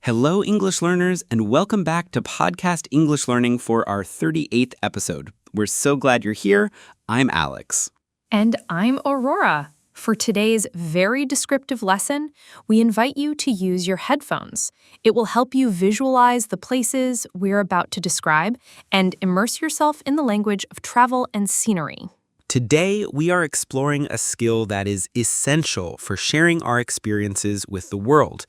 Hello, English learners, and welcome back to Podcast English Learning for our 38th episode. We're so glad you're here. I'm Alex. And I'm Aurora. For today's very descriptive lesson, we invite you to use your headphones. It will help you visualize the places we're about to describe and immerse yourself in the language of travel and scenery. Today, we are exploring a skill that is essential for sharing our experiences with the world: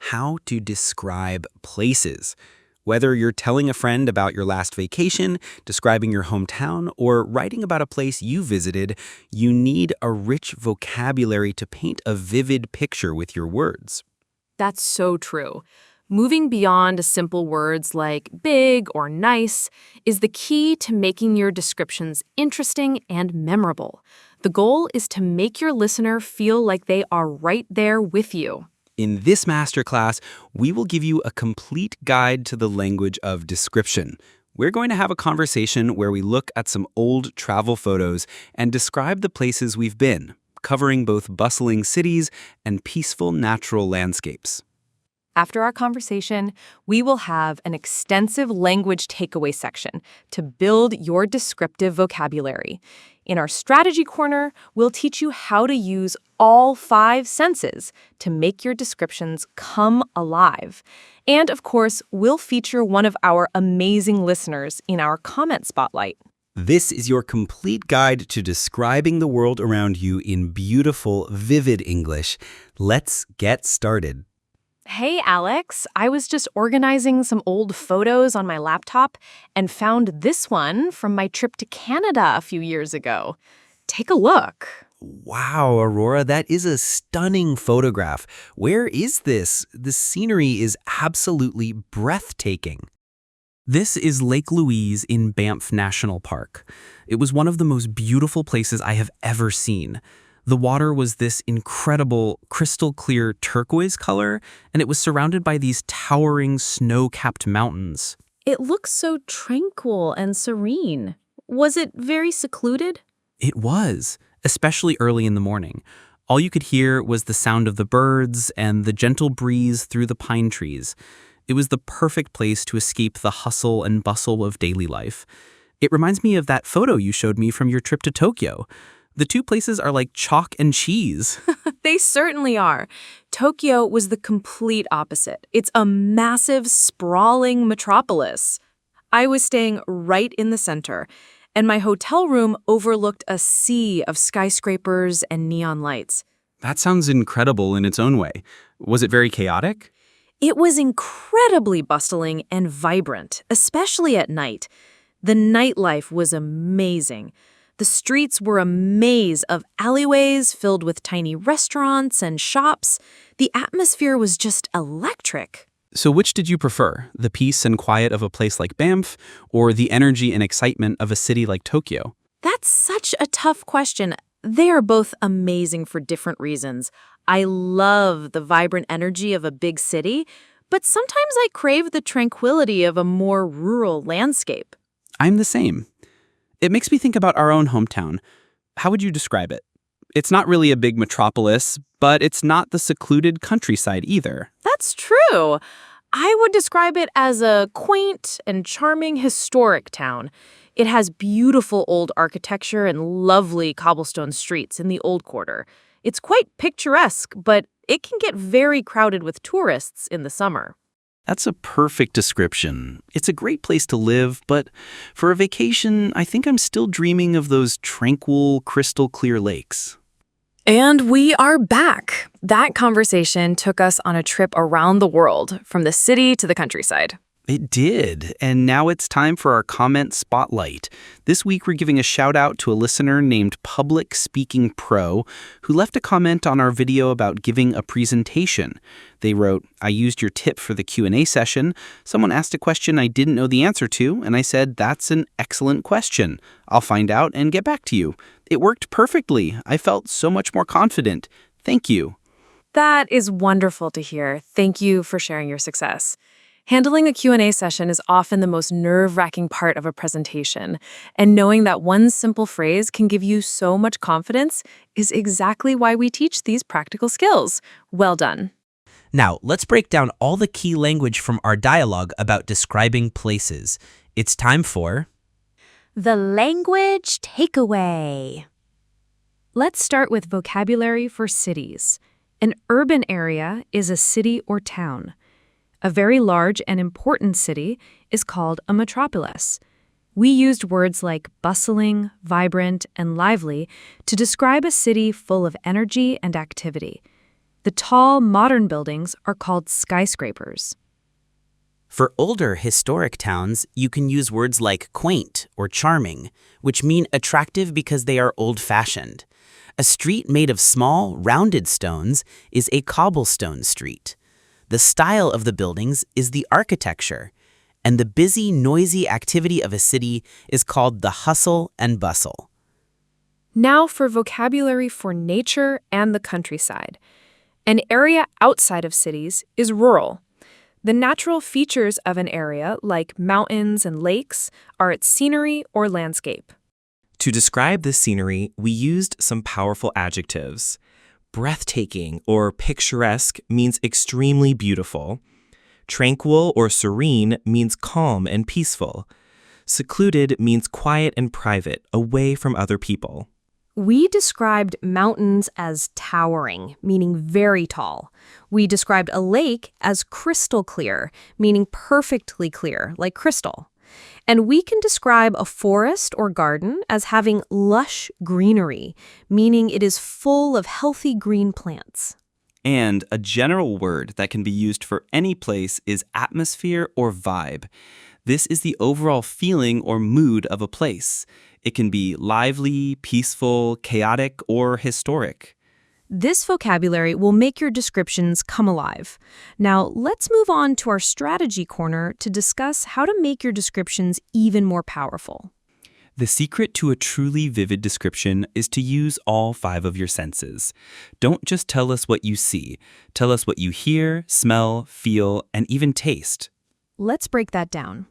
how to describe places. Whether you're telling a friend about your last vacation, describing your hometown, or writing about a place you visited, you need a rich vocabulary to paint a vivid picture with your words. That's so true. Moving beyond simple words like big or nice is the key to making your descriptions interesting and memorable. The goal is to make your listener feel like they are right there with you. In this masterclass, we will give you a complete guide to the language of description. We're going to have a conversation where we look at some old travel photos and describe the places we've been, covering both bustling cities and peaceful natural landscapes. After our conversation, we will have an extensive language takeaway section to build your descriptive vocabulary. In our strategy corner, we'll teach you how to use all 5 senses to make your descriptions come alive. And of course, we'll feature one of our amazing listeners in our comment spotlight. This is your complete guide to describing the world around you in beautiful, vivid English. Let's get started. Hey, Alex, I was just organizing some old photos on my laptop and found this one from my trip to Canada a few years ago. Take a look. Wow, Aurora, that is a stunning photograph. Where is this? The scenery is absolutely breathtaking. This is Lake Louise in Banff National Park. It was one of the most beautiful places I have ever seen. The water was this incredible, crystal-clear turquoise color, and it was surrounded by these towering, snow-capped mountains. It looks so tranquil and serene. Was it very secluded? It was, especially early in the morning. All you could hear was the sound of the birds and the gentle breeze through the pine trees. It was the perfect place to escape the hustle and bustle of daily life. It reminds me of that photo you showed me from your trip to Tokyo. The two places are like chalk and cheese. They certainly are. Tokyo was the complete opposite. It's a massive, sprawling metropolis. I was staying right in the center, and my hotel room overlooked a sea of skyscrapers and neon lights. That sounds incredible in its own way. Was it very chaotic? It was incredibly bustling and vibrant, especially at night. The nightlife was amazing. The streets were a maze of alleyways filled with tiny restaurants and shops. The atmosphere was just electric. So which did you prefer, the peace and quiet of a place like Banff, or the energy and excitement of a city like Tokyo? That's such a tough question. They are both amazing for different reasons. I love the vibrant energy of a big city, but sometimes I crave the tranquility of a more rural landscape. I'm the same. It makes me think about our own hometown. How would you describe it? It's not really a big metropolis, but it's not the secluded countryside either. That's true. I would describe it as a quaint and charming historic town. It has beautiful old architecture and lovely cobblestone streets in the Old Quarter. It's quite picturesque, but it can get very crowded with tourists in the summer. That's a perfect description. It's a great place to live, but for a vacation, I think I'm still dreaming of those tranquil, crystal-clear lakes. And we are back. That conversation took us on a trip around the world, from the city to the countryside. It did, and now it's time for our comment spotlight. This week we're giving a shout out to a listener named Public Speaking Pro who left a comment on our video about giving a presentation. They wrote, "I used your tip for the Q&A session. Someone asked a question I didn't know the answer to, and I said, that's an excellent question. I'll find out and get back to you. It worked perfectly. I felt so much more confident. Thank you." That is wonderful to hear. Thank you for sharing your success. Handling a Q&A session is often the most nerve-wracking part of a presentation, and knowing that one simple phrase can give you so much confidence is exactly why we teach these practical skills. Well done. Now, let's break down all the key language from our dialogue about describing places. It's time for The language takeaway. Let's start with vocabulary for cities. An urban area is a city or town. A very large and important city is called a metropolis. We used words like bustling, vibrant, and lively to describe a city full of energy and activity. The tall, modern buildings are called skyscrapers. For older historic towns, you can use words like quaint or charming, which mean attractive because they are old-fashioned. A street made of small, rounded stones is a cobblestone street. The style of the buildings is the architecture, and the busy, noisy activity of a city is called the hustle and bustle. Now for vocabulary for nature and the countryside. An area outside of cities is rural. The natural features of an area, like mountains and lakes, are its scenery or landscape. To describe the scenery, we used some powerful adjectives. Breathtaking or picturesque means extremely beautiful. Tranquil or serene means calm and peaceful. Secluded means quiet and private, away from other people. We described mountains as towering, meaning very tall. We described a lake as crystal clear, meaning perfectly clear, like crystal. And we can describe a forest or garden as having lush greenery, meaning it is full of healthy green plants. And a general word that can be used for any place is atmosphere or vibe. This is the overall feeling or mood of a place. It can be lively, peaceful, chaotic, or historic. This vocabulary will make your descriptions come alive. Now, let's move on to our strategy corner to discuss how to make your descriptions even more powerful. The secret to a truly vivid description is to use all 5 of your senses. Don't just tell us what you see. Tell us what you hear, smell, feel, and even taste. Let's break that down.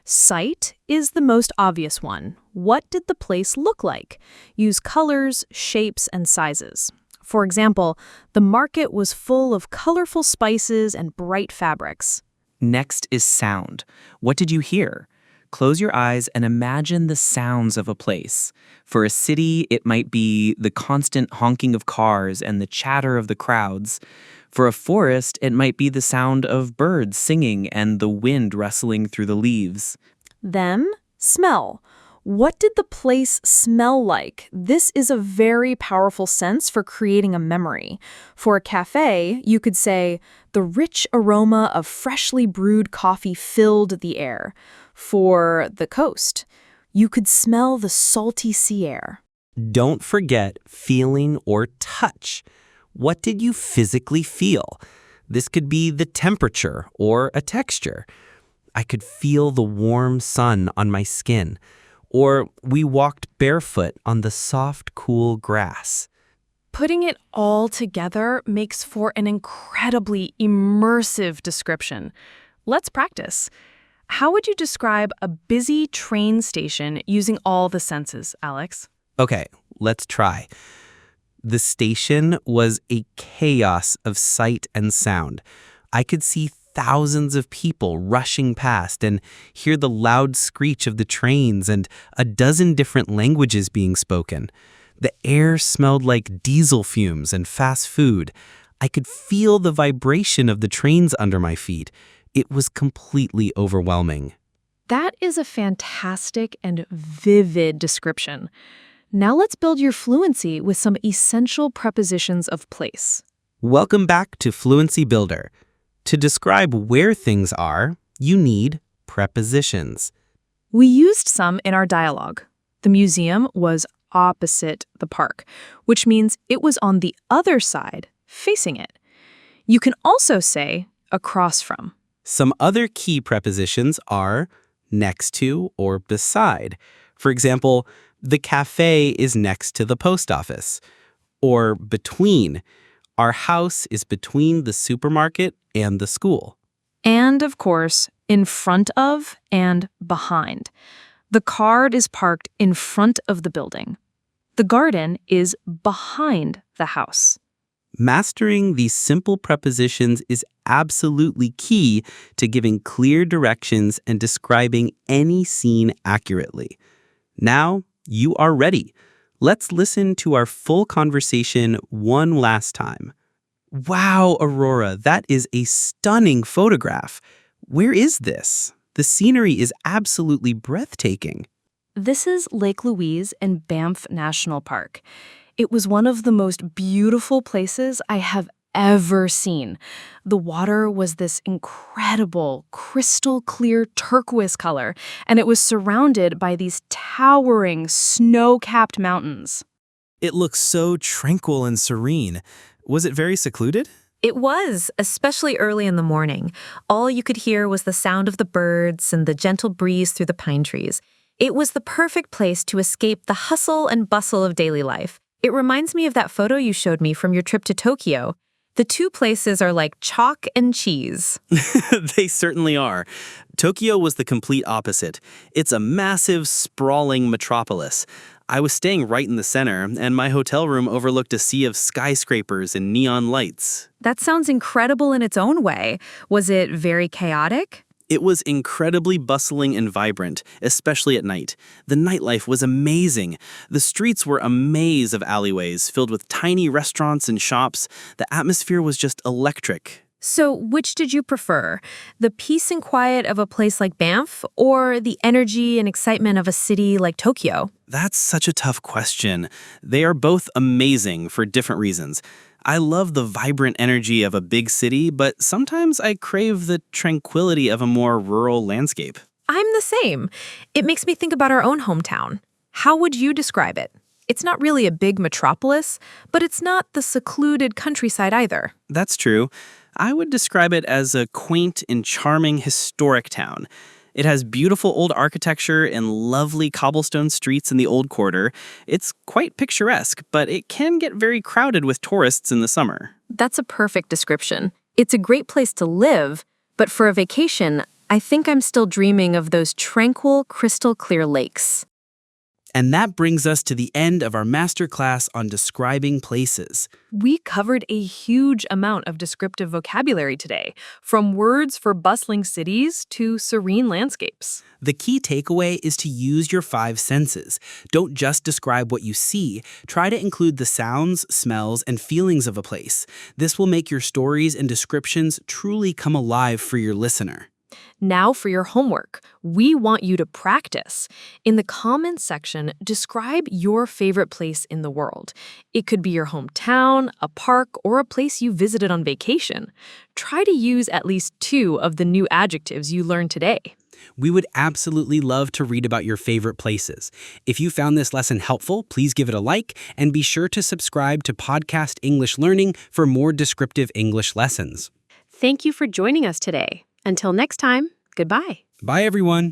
Sight is the most obvious one. What did the place look like? Use colors, shapes, and sizes. For example, the market was full of colorful spices and bright fabrics. Next is sound. What did you hear? Close your eyes and imagine the sounds of a place. For a city, it might be the constant honking of cars and the chatter of the crowds. For a forest, it might be the sound of birds singing and the wind rustling through the leaves. Then, smell. What did the place smell like? This is a very powerful sense for creating a memory. For a cafe, you could say, the rich aroma of freshly brewed coffee filled the air. For the coast, you could smell the salty sea air. Don't forget feeling or touch. What did you physically feel? This could be the temperature or a texture. I could feel the warm sun on my skin. Or we walked barefoot on the soft, cool grass. Putting it all together makes for an incredibly immersive description. Let's practice. How would you describe a busy train station using all the senses, Alex? Okay, let's try. The station was a chaos of sight and sound. I could see thousands of people rushing past and hear the loud screech of the trains and a dozen different languages being spoken. The air smelled like diesel fumes and fast food. I could feel the vibration of the trains under my feet. It was completely overwhelming. That is a fantastic and vivid description. Now let's build your fluency with some essential prepositions of place. Welcome back to Fluency Builder. To describe where things are, you need prepositions. We used some in our dialogue. The museum was opposite the park, which means it was on the other side, facing it. You can also say across from. Some other key prepositions are next to or beside. For example, the cafe is next to the post office. Or between. Our house is between the supermarket and the school. And, of course, in front of and behind. The car is parked in front of the building. The garden is behind the house. Mastering these simple prepositions is absolutely key to giving clear directions and describing any scene accurately. Now, you are ready. Let's listen to our full conversation one last time. Wow, Aurora, that is a stunning photograph. Where is this? The scenery is absolutely breathtaking. This is Lake Louise in Banff National Park. It was one of the most beautiful places I have ever seen. The water was this incredible, crystal clear turquoise color, and it was surrounded by these towering, snow-capped mountains. It looks so tranquil and serene. Was it very secluded? It was, especially early in the morning. All you could hear was the sound of the birds and the gentle breeze through the pine trees. It was the perfect place to escape the hustle and bustle of daily life. It reminds me of that photo you showed me from your trip to Tokyo. The two places are like chalk and cheese. They certainly are. Tokyo was the complete opposite. It's a massive, sprawling metropolis. I was staying right in the center, and my hotel room overlooked a sea of skyscrapers and neon lights. That sounds incredible in its own way. Was it very chaotic? It was incredibly bustling and vibrant, especially at night. The nightlife was amazing. The streets were a maze of alleyways filled with tiny restaurants and shops. The atmosphere was just electric. So, which did you prefer? The peace and quiet of a place like Banff, or the energy and excitement of a city like Tokyo? That's such a tough question. They are both amazing for different reasons. I love the vibrant energy of a big city, but sometimes I crave the tranquility of a more rural landscape. I'm the same. It makes me think about our own hometown. How would you describe it? It's not really a big metropolis, but it's not the secluded countryside either. That's true. I would describe it as a quaint and charming historic town. It has beautiful old architecture and lovely cobblestone streets in the old quarter. It's quite picturesque, but it can get very crowded with tourists in the summer. That's a perfect description. It's a great place to live, but for a vacation, I think I'm still dreaming of those tranquil, crystal clear lakes. And that brings us to the end of our masterclass on describing places. We covered a huge amount of descriptive vocabulary today, from words for bustling cities to serene landscapes. The key takeaway is to use your 5 senses. Don't just describe what you see. Try to include the sounds, smells, and feelings of a place. This will make your stories and descriptions truly come alive for your listener. Now for your homework. We want you to practice. In the comments section, describe your favorite place in the world. It could be your hometown, a park, or a place you visited on vacation. Try to use at least 2 of the new adjectives you learned today. We would absolutely love to read about your favorite places. If you found this lesson helpful, please give it a like and be sure to subscribe to Podcast English Learning for more descriptive English lessons. Thank you for joining us today. Until next time, goodbye. Bye, everyone.